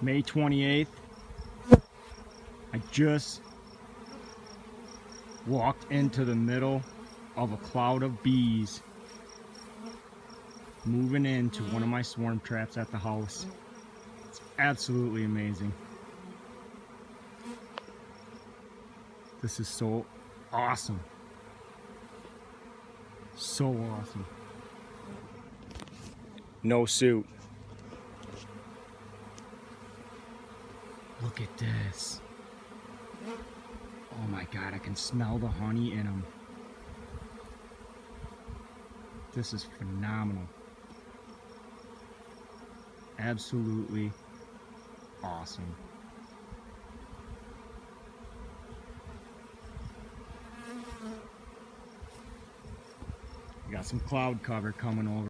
May 28th. I just walked into the middle of a cloud of bees moving into one of my swarm traps at the house. It's absolutely amazing. This is so awesome. So awesome. No suit. Look at this. Oh my God, I can smell the honey in them. This is phenomenal. Absolutely awesome. We got some cloud cover coming over.